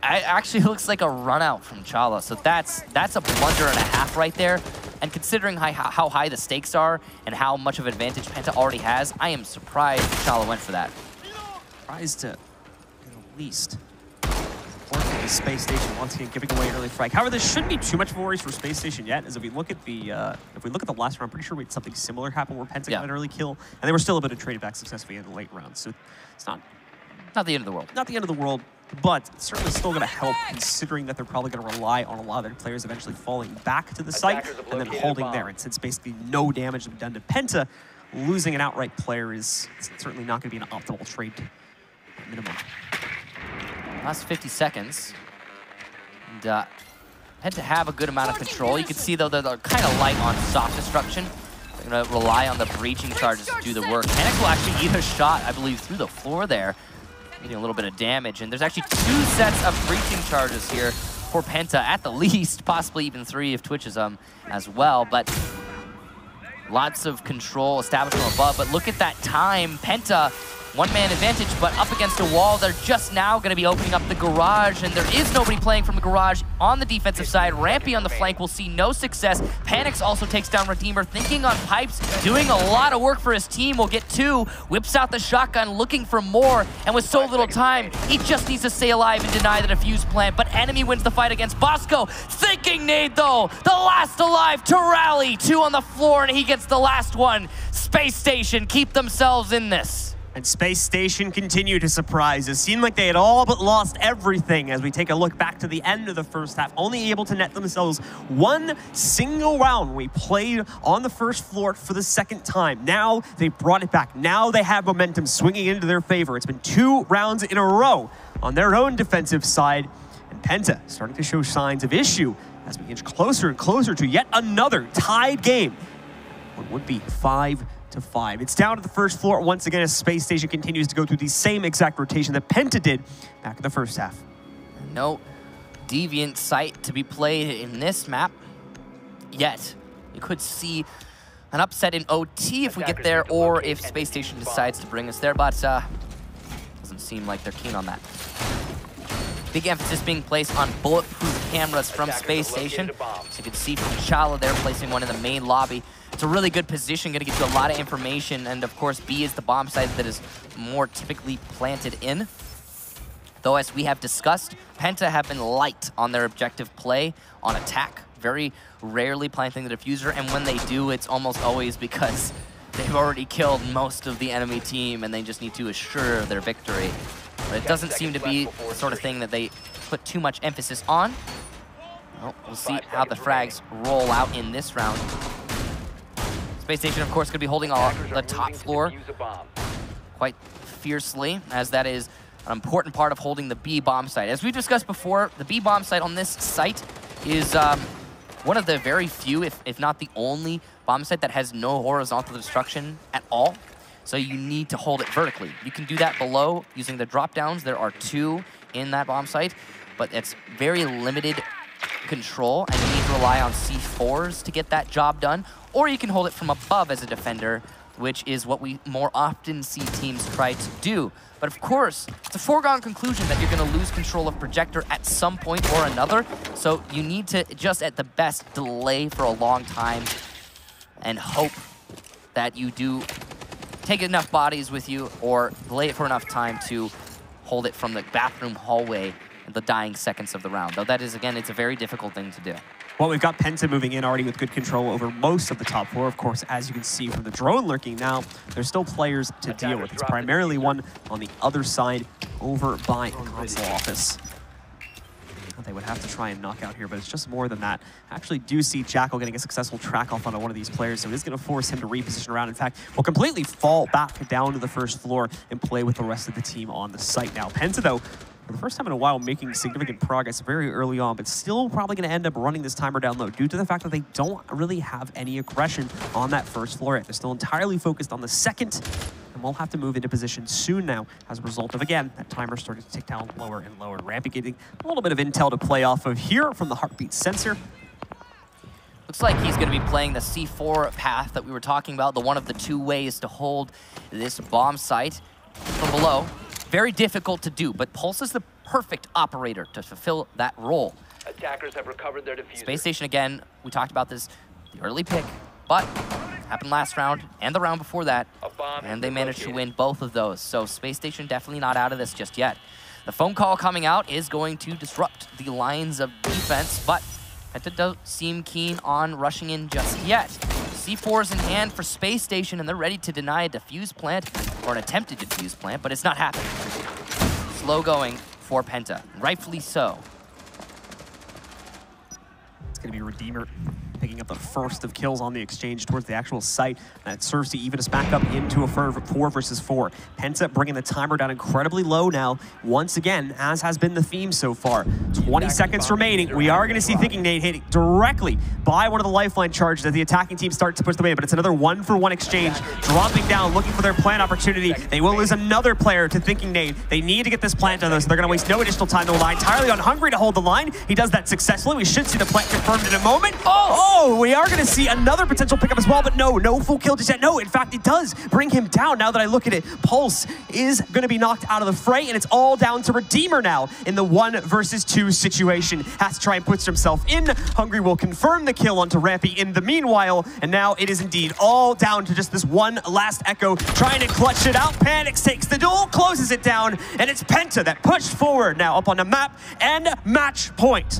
actually looks like a run out from Chala. So that's a blunder and a half right there. And considering how high the stakes are and how much of an advantage Penta already has, I am surprised Chala went for that. Tries to, at least, working the Space Station once again, giving away an early frag. However, this shouldn't be too much of worries for Space Station yet, as if we look at the last round, I'm pretty sure we had something similar happen where Penta got an early kill, and they were still able to trade it back successfully in the late round. So it's not the end of the world. Not the end of the world, but it's certainly still going to help, considering that they're probably going to rely on a lot of their players eventually falling back to the site and then holding there. And since basically no damage has been done to Penta, losing an outright player is certainly not going to be an optimal trade at minimum. Last 50 seconds. And Penta have a good amount of control. You can see, though, they're kind of light on soft destruction. They're going to rely on the breaching charges to do the work. Panic will actually eat a shot, I believe, through the floor there, getting a little bit of damage. And there's actually 2 sets of breaching charges here for Penta, at the least, possibly even 3 if Twitch is as well. But lots of control established from above. But look at that time. Penta, one-man advantage, but up against a wall. They're just now going to be opening up the garage, and there is nobody playing from the garage on the defensive side. Rampy on the flank will see no success. Panics also takes down Redeemer, thinking on pipes, doing a lot of work for his team. Will get 2, whips out the shotgun, looking for more, and with so little time, he just needs to stay alive and deny the defuse plant. But enemy wins the fight against Bosco. Thinking nade, though, the last alive to rally. 2 on the floor, and he gets the last one. Space Station keep themselves in this. And Space Station continue to surprise. It seemed like they had all but lost everything as we take a look back to the end of the first half, only able to net themselves 1 single round. We played on the first floor for the 2nd time. Now they brought it back. Now they have momentum swinging into their favor. It's been 2 rounds in a row on their own defensive side. PENTA starting to show signs of issue as we inch closer and closer to yet another tied game. What would be 5-5. It's down to the first floor once again as Space Station continues to go through the same exact rotation that PENTA did back in the first half. No deviant site to be played in this map yet. You could see an upset in OT if we get there, or if Space Station decides to bring us there, but doesn't seem like they're keen on that. Big emphasis being placed on bulletproof cameras from Space Station. So you can see from Chala there placing one in the main lobby. It's a really good position, going to get you a lot of information, and of course B is the bomb site that is more typically planted in. Though, as we have discussed, PENTA have been light on their objective play on attack, very rarely planting the diffuser, and when they do, it's almost always because they've already killed most of the enemy team and they just need to assure their victory. But it doesn't seem to be the sort of thing that they put too much emphasis on. Well, we'll see how the frags roll out in this round. Space Station, of course, could be holding the top floor quite fiercely, as that is an important part of holding the B bomb site. As we discussed before, the B bomb site on this site is one of the very few, if not the only, bomb site that has no horizontal destruction at all. So you need to hold it vertically. You can do that below using the drop downs. There are 2 in that bomb site, but it's very limited control, and you need to rely on C4s to get that job done. Or you can hold it from above as a defender, which is what we more often see teams try to do. But of course, it's a foregone conclusion that you're going to lose control of projector at some point or another. So you need to just at the best delay for a long time and hope that you do take enough bodies with you or delay it for enough time to hold it from the bathroom hallway in the dying seconds of the round. Though that is, again, it's a very difficult thing to do. Well, we've got PENTA moving in already with good control over most of the top floor. Of course, as you can see from the drone lurking now, there's still players to deal with. It's primarily one on the other side over by the console office. They would have to try and knock out here, but it's just more than that. I actually do see Jackal getting a successful track off on one of these players, so it is going to force him to reposition around. In fact, will completely fall back down to the first floor and play with the rest of the team on the site now. PENTA, though, for the first time in a while, making significant progress very early on, but still probably going to end up running this timer down low due to the fact that they don't really have any aggression on that first floor yet. They're still entirely focused on the second, and we'll have to move into position soon now as a result of, again, that timer starting to tick down lower and lower. Rampy getting a little bit of intel to play off of here from the heartbeat sensor. Looks like he's going to be playing the C4 path that we were talking about, the one of the 2 ways to hold this bomb site from below. Very difficult to do, but Pulse is the perfect operator to fulfill that role. Attackers have recovered their diffuser. Space Station, again, we talked about this, the early pick, but happened last round and the round before that, and they managed to win both of those. So Space Station definitely not out of this just yet. The phone call coming out is going to disrupt the lines of defense, but PENTA don't seem keen on rushing in just yet. C4's in hand for Space Station, and they're ready to deny a defuse plant, or an attempted defuse plant, but it's not happening. Slow going for PENTA, rightfully so. It's going to be Redeemer picking up the first of kills on the exchange towards the actual site. And it serves to even us back up into a 4 versus 4. PENTA bringing the timer down incredibly low now, once again, as has been the theme so far. 20 seconds remaining. We are going to see Thinking Nate hitting directly by one of the lifeline charges as the attacking team starts to push the way, but it's another 1-for-1 exchange. Dropping down, looking for their plant opportunity. They will lose another player to Thinking Nate. They need to get this plant done, though, so they're going to waste no additional time. They'll rely entirely on Hungry to hold the line. He does that successfully. We should see the plant confirmed in a moment. Oh, we are going to see another potential pickup as well, but no full kill just yet. No, in fact, it does bring him down now that I look at it. Pulse is going to be knocked out of the fray, and it's all down to Redeemer now in the 1 versus 2 situation. Has to try and put himself in. Hungry will confirm the kill onto Rampy in the meanwhile, and now it is indeed all down to just this one last Echo trying to clutch it out. Panics takes the duel, closes it down, and it's PENTA that pushed forward now up on the map and match point.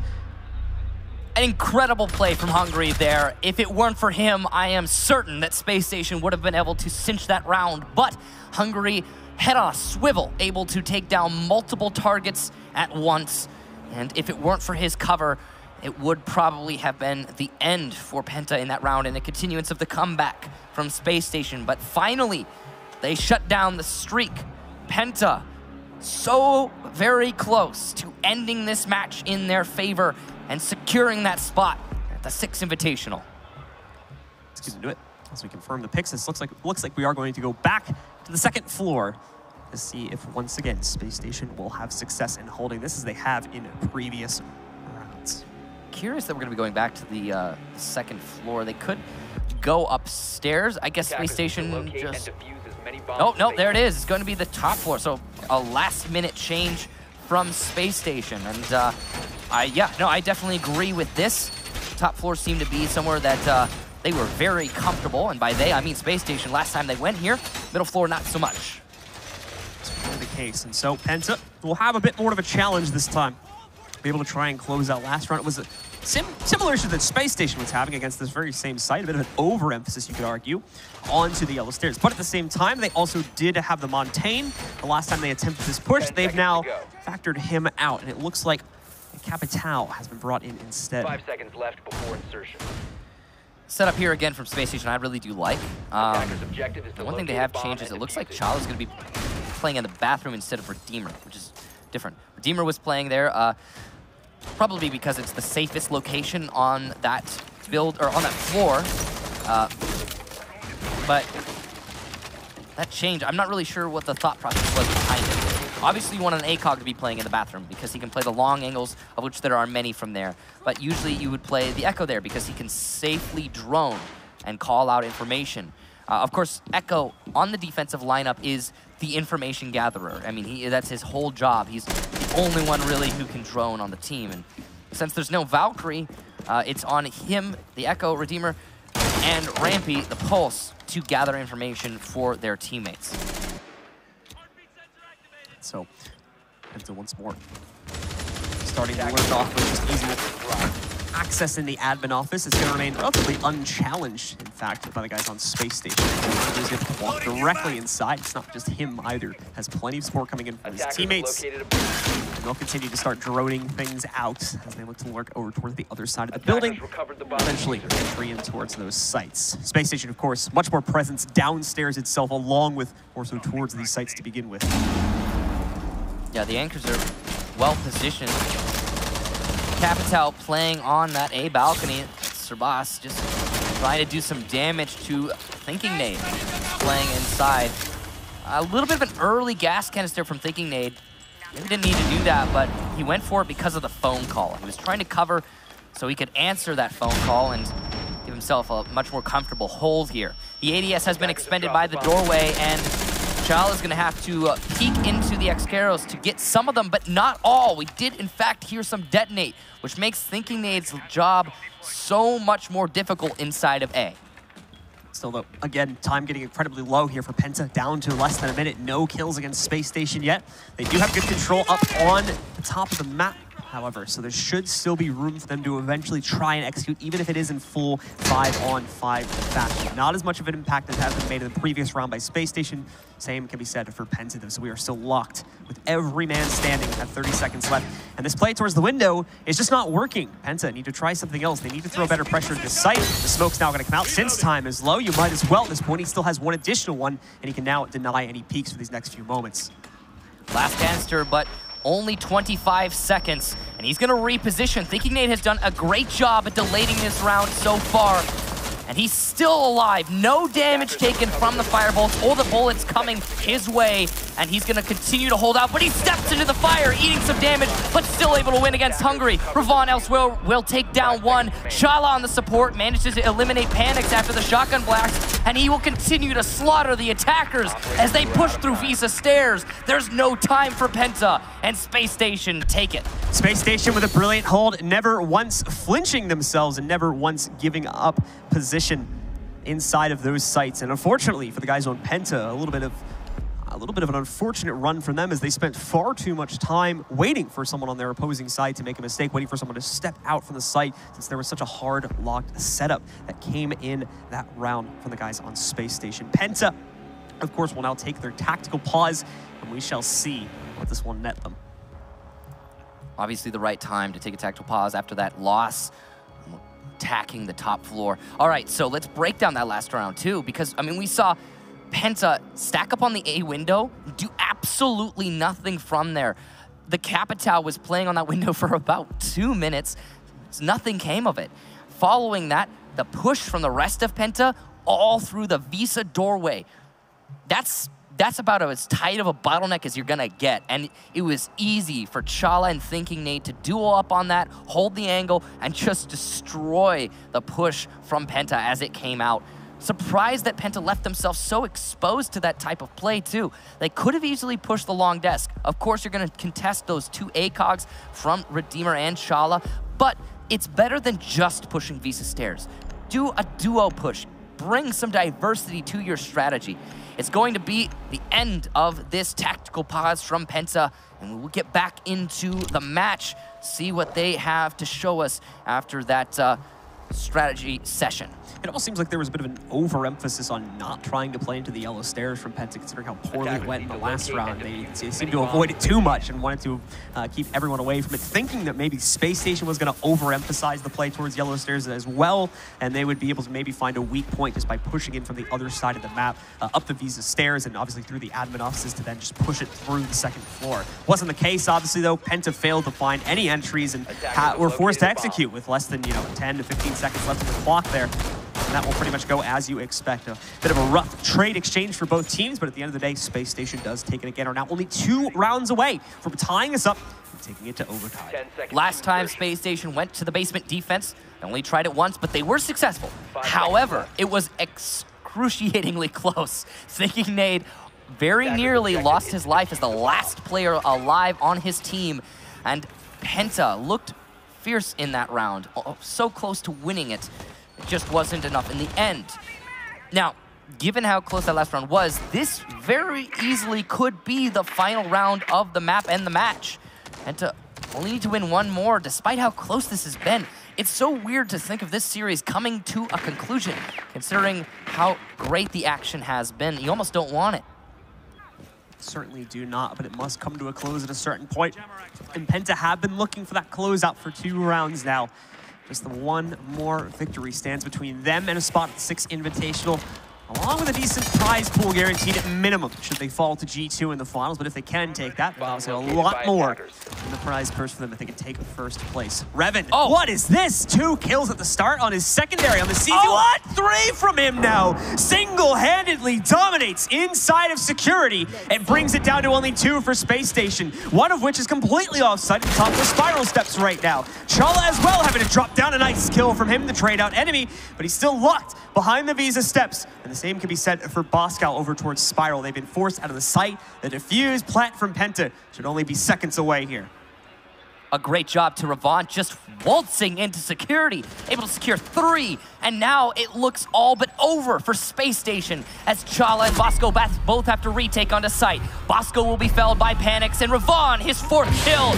An incredible play from Hungry there. If it weren't for him, I am certain that Space Station would have been able to cinch that round, but Hungry, head on a swivel, able to take down multiple targets at once. And if it weren't for his cover, it would probably have been the end for PENTA in that round and a continuance of the comeback from Space Station. But finally, they shut down the streak. PENTA so very close to ending this match in their favor and securing that spot at the 6 Invitational. Let's get into it. As we confirm the picks, this looks like we are going to go back to the 2nd floor to see if once again Space Station will have success in holding this as they have in previous rounds. Curious that we're going to be going back to the 2nd floor. They could go upstairs. I guess Space Station just... Oh, no, there it is. It's going to be the top floor. So a last-minute change from Space Station. And I definitely agree with this. Top floor seemed to be somewhere that they were very comfortable. And by they, I mean Space Station. Last time they went here, middle floor, not so much. That's really the case. And so PENTA will have a bit more of a challenge this time. Be able to try and close out last round. It was a similar issue that Space Station was having against this very same site, a bit of an overemphasis, you could argue, onto the yellow stairs. But at the same time, they also did have the Montaigne. The last time they attempted this push, they've now factored him out, and it looks like Capital has been brought in instead. 5 seconds left before insertion. Set up here again from Space Station, I really do like. Objective is The one thing they have changed is it looks like Chal is going to be playing in the bathroom instead of Redeemer, which is different. Redeemer was playing there. Probably because it's the safest location on that build, or on that floor. But that change, I'm not really sure what the thought process was behind it. Obviously you want an ACOG to be playing in the bathroom because he can play the long angles, of which there are many from there. But usually you would play the Echo there because he can safely drone and call out information. Of course, Echo on the defensive lineup is the information gatherer. I mean, that's his whole job. He's the only one really who can drone on the team. And since there's no Valkyrie, it's on him, the Echo, Redeemer, and Rampy, the Pulse, to gather information for their teammates. So, PENTA once more. Starting to work off with just easy access in the admin office. It's going to remain relatively unchallenged, in fact, by the guys on Space Station. He's able to walk directly inside. It's not just him either. Has plenty of support coming in from his teammates. And they'll continue to start droning things out as they look to lurk over towards the other side of the building. Eventually entry in towards those sites. Space Station, of course, much more presence downstairs itself, along with more so towards these sites to begin with. Yeah, the anchors are well positioned. Capital playing on that A balcony. Serbas just trying to do some damage to Thinking Nade. Playing inside. A little bit of an early gas canister from Thinking Nade. Maybe didn't need to do that, but he went for it because of the phone call. He was trying to cover so he could answer that phone call and give himself a much more comfortable hold here. The ADS has been expended by the doorway, and Chal is going to have to peek into the Xcaros to get some of them, but not all. We did, in fact, hear some detonate, which makes Thinking Nade's job so much more difficult inside of A. Still, though, again, time getting incredibly low here for PENTA, down to less than a minute. No kills against Space Station yet. They do have good control up on the top of the map, however, so there should still be room for them to eventually try and execute, even if it is in full 5-on-5 fashion. Not as much of an impact as has been made in the previous round by Space Station. Same can be said for PENTA, though, so we are still locked with every man standing at 30 seconds left. And this play towards the window is just not working. PENTA need to try something else. They need to throw better pressure into sight. The smoke's now going to come out. Since time is low, you might as well. At this point, he still has one additional one, and he can now deny any peaks for these next few moments. Last canister, but only 25 seconds, and he's going to reposition. Thinking Nade has done a great job at delaying this round so far, and he's still alive. No damage taken from the firebolts or the bullets coming his way, and he's going to continue to hold out, but he steps into the fire, eating some damage, but still able to win against Hungary. Ravon elsewhere will take down one. Shala on the support manages to eliminate Panics after the shotgun blast, and he will continue to slaughter the attackers as they push through Visa stairs. There's no time for PENTA, and Space Station take it. Space Station with a brilliant hold, never once flinching themselves and never once giving up position inside of those sites. And unfortunately for the guys on PENTA, a little bit of an unfortunate run from them as they spent far too much time waiting for someone on their opposing side to make a mistake, waiting for someone to step out from the site, since there was such a hard locked setup that came in that round from the guys on Space Station. PENTA, of course, will now take their tactical pause, and we shall see what this will net them. Obviously the right time to take a tactical pause after that loss, attacking the top floor. All right, so let's break down that last round too, because, I mean, we saw PENTA stack up on the A window, do absolutely nothing from there. The Capitao was playing on that window for about 2 minutes. Nothing came of it. Following that, the push from the rest of PENTA all through the Visa doorway. That's about as tight of a bottleneck as you're gonna get. And it was easy for Chala and Thinking Nade to duel up on that, hold the angle, and just destroy the push from PENTA as it came out. Surprised that PENTA left themselves so exposed to that type of play too. They could have easily pushed the long desk. Of course, you're gonna contest those 2 ACOGs from Redeemer and Chala, but it's better than just pushing Visa stairs. Do a duo push. Bring some diversity to your strategy. It's going to be the end of this tactical pause from PENTA, and we will get back into the match, see what they have to show us after that strategy session. It almost seems like there was a bit of an overemphasis on not trying to play into the yellow stairs from PENTA, considering how poorly it went in the last round. They seemed to avoid it too much and wanted to keep everyone away from it, thinking that maybe Spacestation was going to overemphasize the play towards yellow stairs as well, and they would be able to maybe find a weak point just by pushing in from the other side of the map, up the Visa stairs, and obviously through the admin offices to then just push it through the second floor. Wasn't the case, obviously, though. PENTA failed to find any entries and were forced to execute with less than 10 to 15 seconds left on the clock there. And that will pretty much go as you expect. A bit of a rough trade exchange for both teams, but at the end of the day, Space Station does take it again. Are now only 2 rounds away from tying us up and taking it to overtime. Last time Space Station went to the basement defense, they only tried it once, but they were successful. However, it was excruciatingly close. Thinking Nade very nearly lost his life as the last player alive on his team, and PENTA looked fierce in that round, so close to winning it. It just wasn't enough in the end. Now, given how close that last round was, this very easily could be the final round of the map and the match. And to only need to win 1 more, despite how close this has been. It's so weird to think of this series coming to a conclusion, considering how great the action has been. You almost don't want it. Certainly do not, but it must come to a close at a certain point. And PENTA have been looking for that closeout for 2 rounds now. Just the 1 more victory stands between them and a spot at the 6 Invitational, along with a decent prize pool guaranteed at minimum should they fall to G2 in the finals. But if they can take that, well, obviously a lot more in the prize purse for them if they can take first place. Revan, what is this? 2 kills at the start on his secondary on the season. What? 3 from him now. Single-handedly dominates inside of security and brings it down to only 2 for Space Station, one of which is completely offside at the top of the spiral steps right now. Chala as well having to drop down. A nice kill from him to trade out enemy, but he's still locked behind the Visa steps. And the same can be said for Boscal over towards Spiral. They've been forced out of the site. The defuse plant from PENTA should only be seconds away here. A great job to Ravon, just waltzing into security, able to secure 3, and now it looks all but over for Space Station as Chala and Bosco both have to retake onto site. Bosco will be felled by Panics, and Ravon, his 4th kill,